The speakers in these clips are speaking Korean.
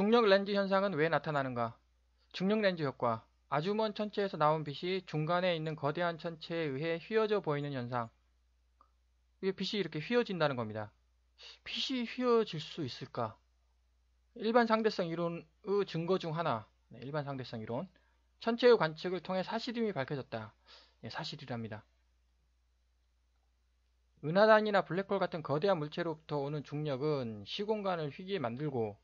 중력 렌즈 현상은 왜 나타나는가? 중력 렌즈 효과. 아주 먼 천체에서 나온 빛이 중간에 있는 거대한 천체에 의해 휘어져 보이는 현상. 이게 빛이 이렇게 휘어진다는 겁니다. 빛이 휘어질 수 있을까? 일반 상대성 이론의 증거 중 하나. 일반 상대성 이론. 천체의 관측을 통해 사실임이 밝혀졌다. 사실이랍니다. 은하단이나 블랙홀 같은 거대한 물체로부터 오는 중력은 시공간을 휘게 만들고,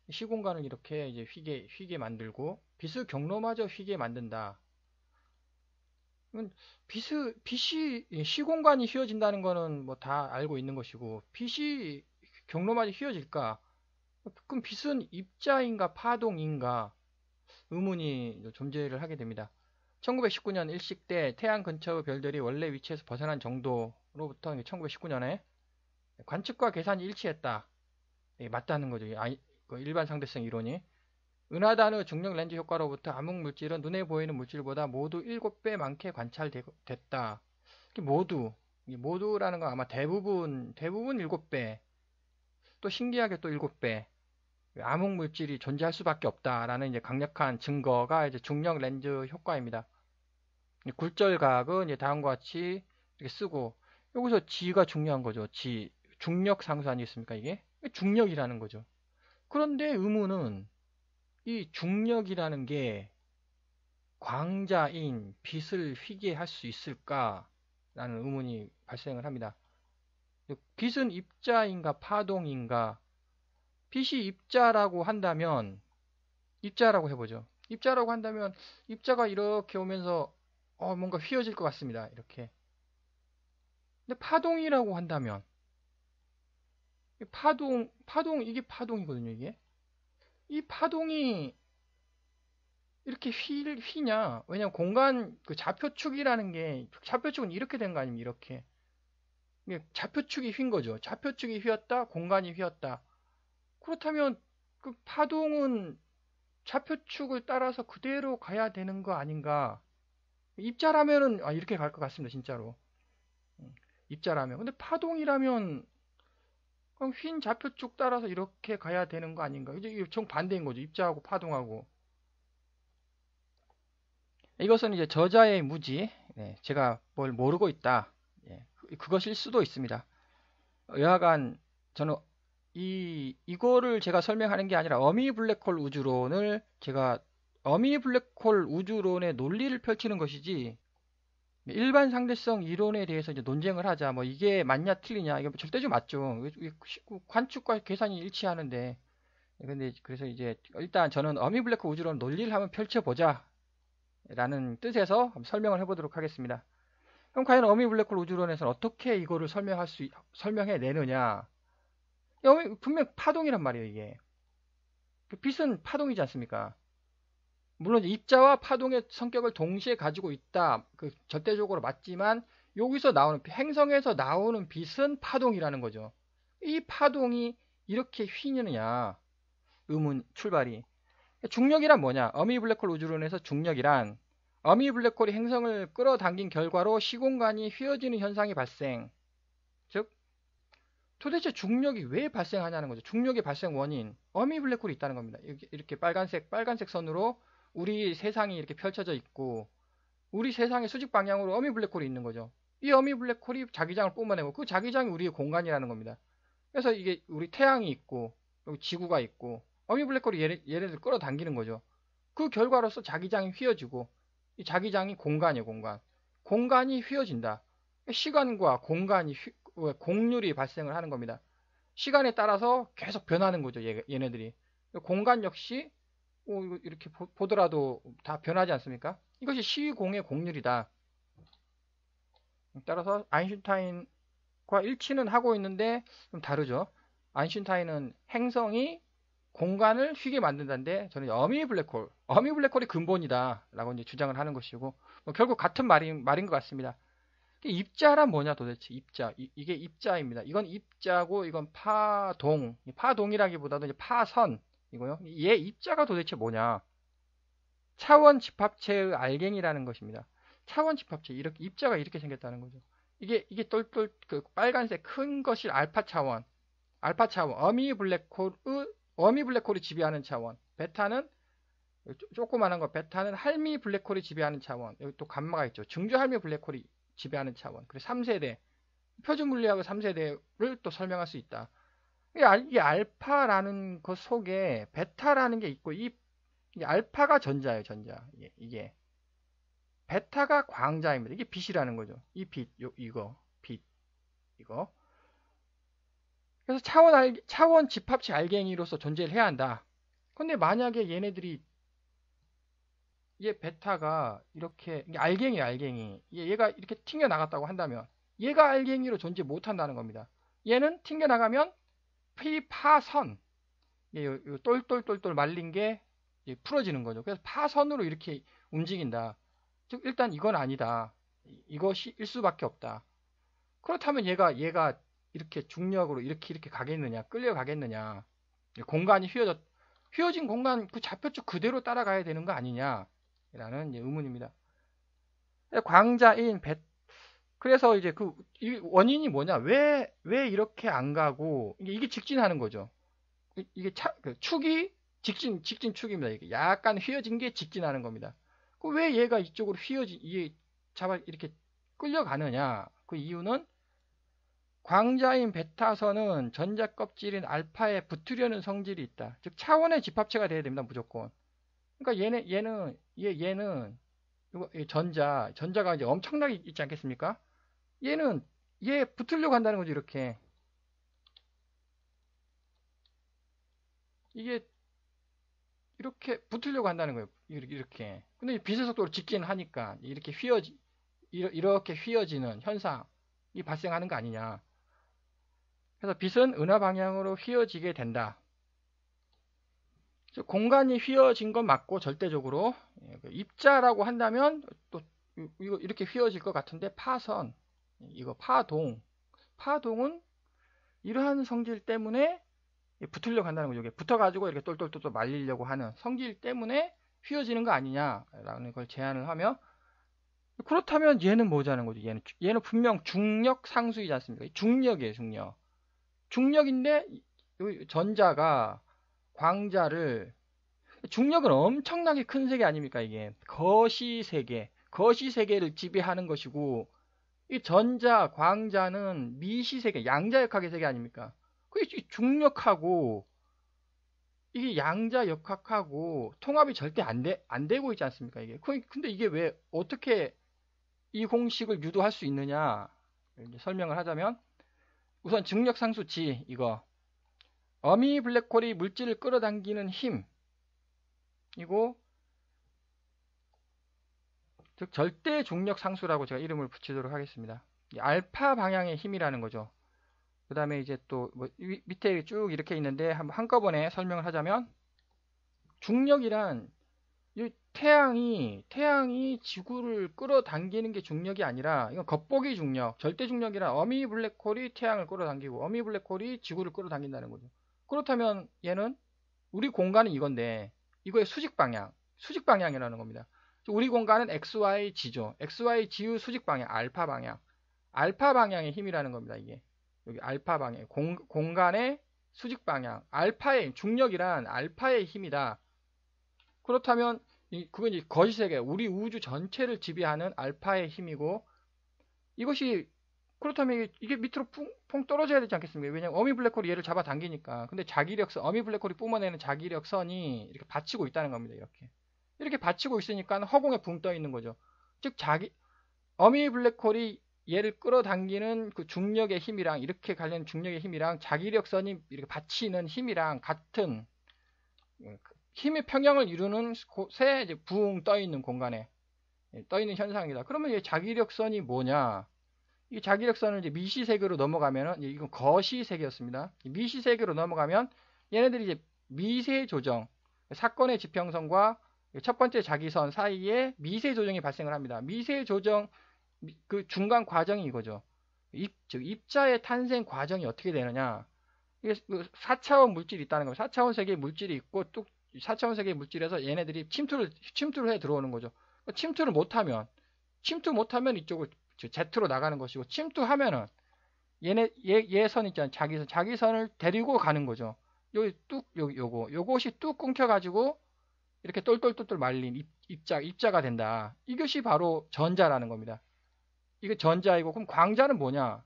시공간을 이렇게 이제 휘게 만들고, 빛의 경로마저 휘게 만든다. 빛이 시공간이 휘어진다는 거는 뭐 다 알고 있는 것이고, 빛이 경로마저 휘어질까? 그럼 빛은 입자인가 파동인가? 의문이 존재를 하게 됩니다. 1919년 일식 때 태양 근처의 별들이 원래 위치에서 벗어난 정도로부터 1919년에 관측과 계산이 일치했다. 맞다는 거죠. 그 일반 상대성 이론이. 은하단의 중력 렌즈 효과로부터 암흑 물질은 눈에 보이는 물질보다 모두 7배 많게 관찰됐다. 모두라는 건 아마 대부분 7배. 또 신기하게 또 7배. 암흑 물질이 존재할 수밖에 없다라는 이제 강력한 증거가 이제 중력 렌즈 효과입니다. 굴절각은 이제 다음과 같이 이렇게 쓰고, 여기서 G가 중요한 거죠. G. 중력 상수 아니겠습니까, 이게? 중력이라는 거죠. 그런데 의문은 이 중력이라는 게 광자인 빛을 휘게 할 수 있을까라는 의문이 발생을 합니다. 빛은 입자인가 파동인가? 빛이 입자라고 한다면, 입자라고 해보죠. 입자라고 한다면 입자가 이렇게 오면서 뭔가 휘어질 것 같습니다. 이렇게. 근데 파동이라고 한다면 이게 파동이거든요, 이게. 이 파동이 이렇게 휘냐? 왜냐면 공간 그 좌표축이라는 게 좌표축은 이렇게 된 거 아닙니까? 이렇게. 이게 좌표축이 휜 거죠. 좌표축이 휘었다, 공간이 휘었다. 그렇다면 그 파동은 좌표축을 따라서 그대로 가야 되는 거 아닌가? 입자라면은 이렇게 갈 것 같습니다, 진짜로. 입자라면. 근데 파동이라면 그럼 휜 좌표축 따라서 이렇게 가야 되는 거 아닌가? 이제 정반대인 거죠. 입자하고 파동하고. 이것은 이제 저자의 무지, 제가 뭘 모르고 있다. 그것일 수도 있습니다. 여하간 저는 이거를 제가 설명하는 게 아니라 어미 블랙홀 우주론을 제가 어미 블랙홀 우주론의 논리를 펼치는 것이지, 일반 상대성 이론에 대해서 이제 논쟁을 하자. 뭐 이게 맞냐 틀리냐. 이게 절대적으로 맞죠. 관측과 계산이 일치하는데. 근데 그래서 이제 일단 저는 어미 블랙홀 우주론 논리를 한번 펼쳐보자 라는 뜻에서 한번 설명을 해보도록 하겠습니다. 그럼 과연 어미 블랙홀 우주론에서는 어떻게 이거를 설명해 내느냐? 분명 파동이란 말이에요, 이게. 빛은 파동이지 않습니까? 물론 입자와 파동의 성격을 동시에 가지고 있다. 절대적으로 맞지만 여기서 나오는 행성에서 나오는 빛은 파동이라는 거죠. 이 파동이 이렇게 휘느냐? 의문 출발이. 중력이란 뭐냐? 어미 블랙홀 우주론에서 중력이란 어미 블랙홀이 행성을 끌어당긴 결과로 시공간이 휘어지는 현상이 발생. 즉 도대체 중력이 왜 발생하냐는 거죠. 중력의 발생 원인. 어미 블랙홀이 있다는 겁니다. 이렇게 빨간색 선으로 우리 세상이 이렇게 펼쳐져 있고, 우리 세상의 수직 방향으로 어미 블랙홀이 있는 거죠. 이 어미 블랙홀이 자기장을 뿜어내고, 그 자기장이 우리의 공간이라는 겁니다. 그래서 이게 우리 태양이 있고, 여기 지구가 있고, 어미 블랙홀이 얘네들 끌어당기는 거죠. 그 결과로서 자기장이 휘어지고, 이 자기장이 공간이에요, 공간. 공간이 휘어진다. 시간과 공률이 발생을 하는 겁니다. 시간에 따라서 계속 변하는 거죠, 얘네들이. 공간 역시 이렇게 보더라도 다 변하지 않습니까? 이것이 시공의 공률이다. 따라서 아인슈타인과 일치는 하고 있는데 좀 다르죠. 아인슈타인은 행성이 공간을 휘게 만든다는데, 저는 어미 블랙홀이 근본이다 라고 이제 주장을 하는 것이고, 결국 같은 말인 것 같습니다. 입자란 뭐냐 도대체. 입자, 이게 입자입니다. 이건 입자고 이건 파동이라기보다도 이제 파선 이거요. 얘 입자가 도대체 뭐냐? 차원 집합체의 알갱이라는 것입니다. 차원 집합체, 이렇게 입자가 이렇게 생겼다는 거죠. 이게 똘똘 그 빨간색 큰 것이 알파 차원, 어미 블랙홀의 어미 블랙홀이 지배하는 차원. 베타는 조그만한 거. 베타는 할미 블랙홀이 지배하는 차원. 여기 또 감마가 있죠. 증조 할미 블랙홀이 지배하는 차원. 그래서 3세대. 표준 물리학의 3세대를 또 설명할 수 있다. 이 알파라는 것 속에 베타라는 게 있고, 이 알파가 전자예요, 전자. 이게. 베타가 광자입니다. 이게 빛이라는 거죠. 이 빛, 이거, 빛, 이거. 그래서 차원 집합체 알갱이로서 존재를 해야 한다. 근데 만약에 얘네들이, 얘 베타가 이렇게, 이게 알갱이, 알갱이. 얘가 이렇게 튕겨나갔다고 한다면, 얘가 알갱이로 존재 못한다는 겁니다. 얘는 튕겨나가면 파선, 요 똘똘똘똘 말린 게 풀어지는 거죠. 그래서 파선으로 이렇게 움직인다. 즉 일단 이건 아니다. 이것이 일 수밖에 없다. 그렇다면 얘가 이렇게 중력으로 이렇게 가겠느냐, 끌려가겠느냐. 공간이 휘어진 공간 그 좌표축 그대로 따라가야 되는 거 아니냐 라는 의문입니다. 광자인 그래서 이제 이 원인이 뭐냐, 왜 이렇게 안 가고, 이게 직진하는 거죠. 이게 축이 직진 축입니다. 이게 약간 휘어진 게 직진하는 겁니다. 왜 얘가 이쪽으로 이게 이렇게 끌려가느냐? 그 이유는 광자인 베타선은 전자 껍질인 알파에 붙으려는 성질이 있다. 즉 차원의 집합체가 돼야 됩니다. 무조건. 그러니까 얘는 이거 전자가 이제 엄청나게 있지 않겠습니까? 얘는 얘 붙으려고 한다는 거죠. 이렇게. 이게 이렇게 붙으려고 한다는 거예요. 이렇게. 근데 빛의 속도로 직진하니까 이렇게 휘어지는 현상이 발생하는 거 아니냐. 그래서 빛은 은하 방향으로 휘어지게 된다. 공간이 휘어진 건 맞고, 절대적으로 입자라고 한다면 또 이거 이렇게 휘어질 것 같은데, 파선, 이거 파동은 이러한 성질 때문에 붙으려고 한다는 거죠. 이게 붙어가지고 이렇게 똘똘똘똘 말리려고 하는 성질 때문에 휘어지는 거 아니냐라는 걸 제안을 하며, 그렇다면 얘는 뭐자는 거죠. 얘는 분명 중력 상수이지 않습니까? 중력이에요, 중력. 중력인데 전자가 광자를, 중력은 엄청나게 큰 세계 아닙니까? 이게 거시세계를 지배하는 것이고, 이 전자 광자는 미시세계, 양자역학의 세계 아닙니까? 그게 중력하고 이게 양자역학하고 통합이 절대 안 되고 있지 않습니까? 이게. 근데 이게 왜 어떻게 이 공식을 유도할 수 있느냐 설명을 하자면, 우선 중력상수 G, 이거 어미 블랙홀이 물질을 끌어당기는 힘이고, 즉 절대 중력 상수라고 제가 이름을 붙이도록 하겠습니다. 알파 방향의 힘이라는 거죠. 그 다음에 이제 또 밑에 쭉 이렇게 있는데 한꺼번에 설명을 하자면, 중력이란 이 태양이 지구를 끌어당기는 게 중력이 아니라, 이건 겉보기 중력, 절대 중력이란 어미 블랙홀이 태양을 끌어당기고 어미 블랙홀이 지구를 끌어당긴다는 거죠. 그렇다면 얘는, 우리 공간은 이건데 이거의 수직 방향이라는 겁니다. 우리 공간은 XYG죠. XYG의 수직 방향, 알파 방향의 힘이라는 겁니다. 이게 여기 알파 방향, 공간의 수직 방향, 알파의 중력이란 알파의 힘이다. 그렇다면 그건 이제 거시세계, 우리 우주 전체를 지배하는 알파의 힘이고, 이것이 그렇다면 이게 밑으로 퐁 떨어져야 되지 않겠습니까? 왜냐면 어미 블랙홀이 얘를 잡아 당기니까. 근데 어미 블랙홀이 뿜어내는 자기력선이 이렇게 받치고 있다는 겁니다. 이렇게 받치고 있으니까 허공에 붕 떠 있는 거죠. 즉 어미 블랙홀이 얘를 끌어당기는 그 중력의 힘이랑, 이렇게 관련 중력의 힘이랑 자기력선이 이렇게 받치는 힘이랑 같은 힘의 평형을 이루는 곳에 이제 붕 떠 있는 공간에 떠 있는 현상이다. 그러면 이 자기력선이 뭐냐? 이 자기력선을 이제 미시세계로 넘어가면은, 이건 거시세계였습니다. 미시세계로 넘어가면 얘네들이 이제 미세 조정, 사건의 지평선과 첫 번째 자기선 사이에 미세 조정이 발생을 합니다. 미세 조정 그 중간 과정이 이거죠. 즉 입자의 탄생 과정이 어떻게 되느냐? 이게 4차원 물질이 있다는 거예요. 4차원 세계의 물질이 있고, 또 4차원 세계의 물질에서 얘네들이 침투를 해 들어오는 거죠. 침투 못하면 이쪽으로 Z로 나가는 것이고, 침투하면은 얘선 있잖아요. 자기선을 데리고 가는 거죠. 여기 뚝, 요것이 뚝 끊겨가지고 이렇게 똘똘똘똘 말린 입자가 된다. 이것이 바로 전자라는 겁니다. 이게 전자이고, 그럼 광자는 뭐냐?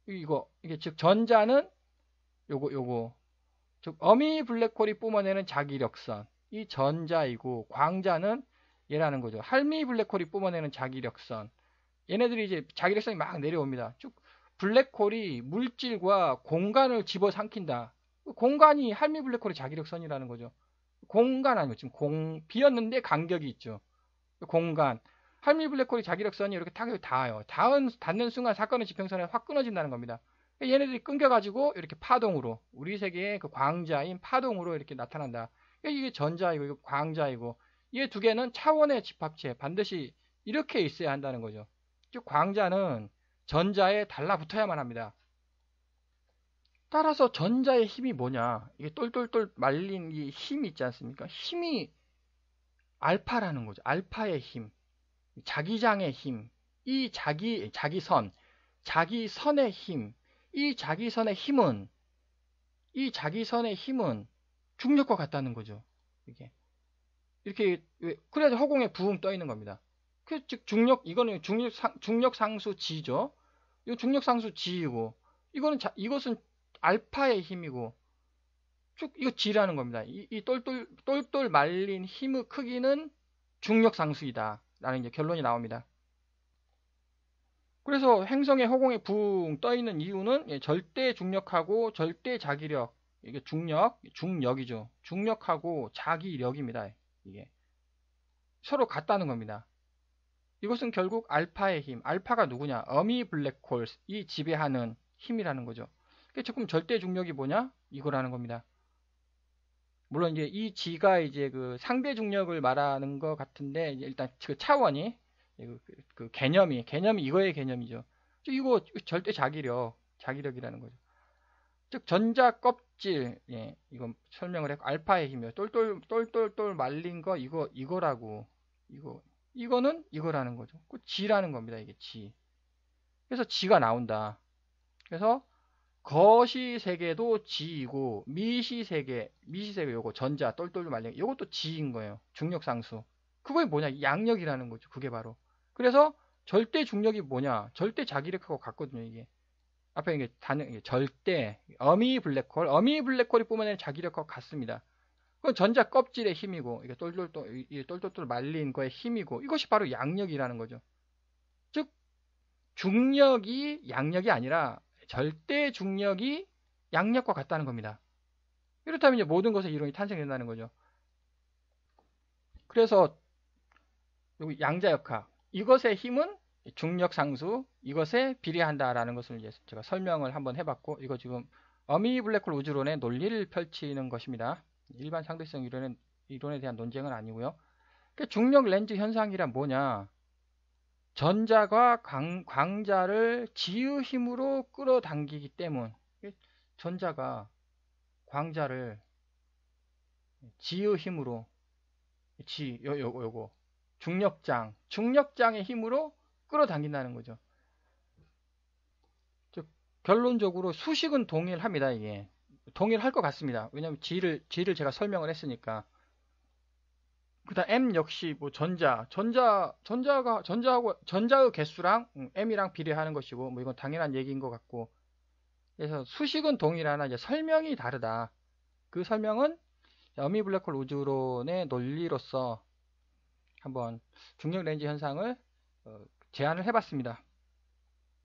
이게 즉, 전자는 요거. 즉, 어미 블랙홀이 뿜어내는 자기력선. 이 전자이고, 광자는 얘라는 거죠. 할미 블랙홀이 뿜어내는 자기력선. 얘네들이 이제 자기력선이 막 내려옵니다. 쭉 블랙홀이 물질과 공간을 집어삼킨다. 공간이 할미 블랙홀의 자기력선이라는 거죠. 공간 아니고 지금 비었는데 간격이 있죠. 공간. 할미 블랙홀이 자기력선이 이렇게 타격이 닿아요. 닿는 순간 사건의 지평선이 확 끊어진다는 겁니다. 얘네들이 끊겨가지고 이렇게 파동으로 우리 세계의 그 광자인 파동으로 이렇게 나타난다. 이게 전자이고 이거 광자이고 이 두 개는 차원의 집합체 반드시 이렇게 있어야 한다는 거죠. 즉 광자는 전자에 달라붙어야만 합니다. 따라서 전자의 힘이 뭐냐? 이게 똘똘똘 말린 이 힘이 있지 않습니까? 힘이 알파라는 거죠. 알파의 힘, 자기장의 힘, 이 자기선의 힘, 이 자기선의 힘은 중력과 같다는 거죠. 이렇게 그래야지 허공에 부흥 떠 있는 겁니다. 즉 이거는 중력 상수 G죠. 이거 중력 상수 G이고 이것은 알파의 힘이고 쭉 이거 G라는 겁니다. 이 똘똘 말린 힘의 크기는 중력 상수이다 라는 이제 결론이 나옵니다. 그래서 행성의 허공에 붕 떠 있는 이유는 절대 중력하고 절대 자기력, 이게 중력이죠. 중력하고 자기력입니다. 이게 서로 같다는 겁니다. 이것은 결국 알파의 힘, 알파가 누구냐? 어미 블랙홀이 지배하는 힘이라는 거죠. 조금 절대 중력이 뭐냐? 이거라는 겁니다. 물론 이제 이 G가 이제 그 상대 중력을 말하는 것 같은데 일단 그 차원이 그 개념이 이거의 개념이죠. 이거 절대 자기력이라는 거죠. 즉 전자 껍질, 이건 설명을 했고 알파의 힘이요. 똘똘똘 말린 거 이거라고 이거는 이거라는 거죠. 그 G라는 겁니다. 이게 G. 그래서 G가 나온다. 그래서 거시 세계도 G이고 미시 세계 요거 전자 똘똘 말린 요것도 G인 거예요. 중력 상수. 그게 뭐냐? 양력이라는 거죠. 그게 바로. 그래서 절대 중력이 뭐냐? 절대 자기력하고 같거든요. 이게 앞에 이게 절대 어미 블랙홀이 뿜어내는 자기력하고 같습니다. 그건 전자 껍질의 힘이고 이게 똘똘똘 말린 거의 힘이고 이것이 바로 양력이라는 거죠. 즉 중력이 양력이 아니라 절대 중력이 양력과 같다는 겁니다. 이렇다면 이제 모든 것의 이론이 탄생된다는 거죠. 그래서 양자역학 이것의 힘은 중력 상수 이것에 비례한다라는 것을 이제 제가 설명을 한번 해봤고 이거 지금 어미 블랙홀 우주론의 논리를 펼치는 것입니다. 일반 상대성 이론에 대한 논쟁은 아니고요. 중력 렌즈 현상이란 뭐냐? 전자가 광자를 G의 힘으로 끌어당기기 때문. 전자가 광자를 G의 힘으로 요거 중력장의 힘으로 끌어당긴다는 거죠. 즉 결론적으로 수식은 동일합니다. 이게 동일할 것 같습니다. 왜냐하면 G를 제가 설명을 했으니까. 그다음 M 역시 뭐 전자하고 전자의 개수랑 M이랑 비례하는 것이고 뭐 이건 당연한 얘기인 것 같고. 그래서 수식은 동일하나 이제 설명이 다르다. 그 설명은 어미 블랙홀 우주론의 논리로서 한번 중력 렌즈 현상을 제안을 해봤습니다.